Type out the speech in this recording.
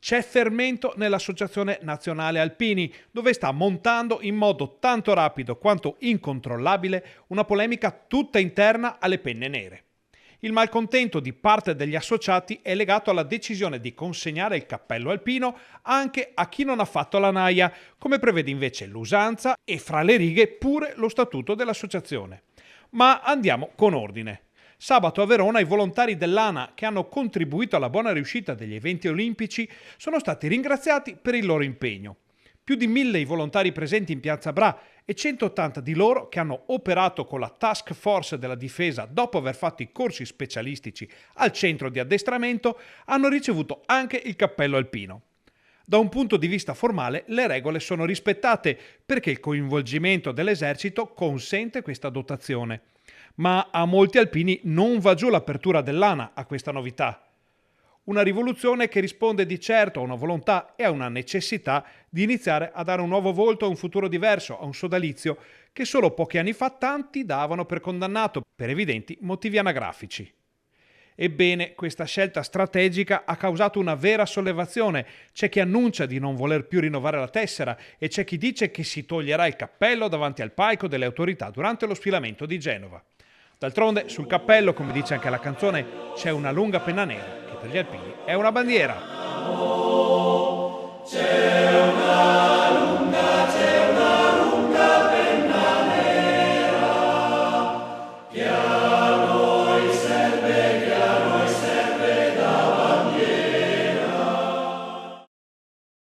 C'è fermento nell'Associazione Nazionale Alpini, dove sta montando in modo tanto rapido quanto incontrollabile una polemica tutta interna alle penne nere. Il malcontento di parte degli associati è legato alla decisione di consegnare il cappello alpino anche a chi non ha fatto la naia, come prevede invece l'usanza e fra le righe pure lo statuto dell'associazione. Ma andiamo con ordine. Sabato a Verona i volontari dell'ANA che hanno contribuito alla buona riuscita degli eventi olimpici sono stati ringraziati per il loro impegno. Più di 1000 i volontari presenti in Piazza Bra e 180 di loro che hanno operato con la Task Force della Difesa dopo aver fatto i corsi specialistici al centro di addestramento hanno ricevuto anche il cappello alpino. Da un punto di vista formale le regole sono rispettate perché il coinvolgimento dell'esercito consente questa dotazione. Ma a molti alpini non va giù l'apertura dell'ANA a questa novità. Una rivoluzione che risponde di certo a una volontà e a una necessità di iniziare a dare un nuovo volto a un futuro diverso, a un sodalizio che solo pochi anni fa tanti davano per condannato per evidenti motivi anagrafici. Ebbene, questa scelta strategica ha causato una vera sollevazione. C'è chi annuncia di non voler più rinnovare la tessera e c'è chi dice che si toglierà il cappello davanti al palco delle autorità durante lo sfilamento di Genova. D'altronde, sul cappello, come dice anche la canzone, c'è una lunga penna nera che per gli alpini è una bandiera.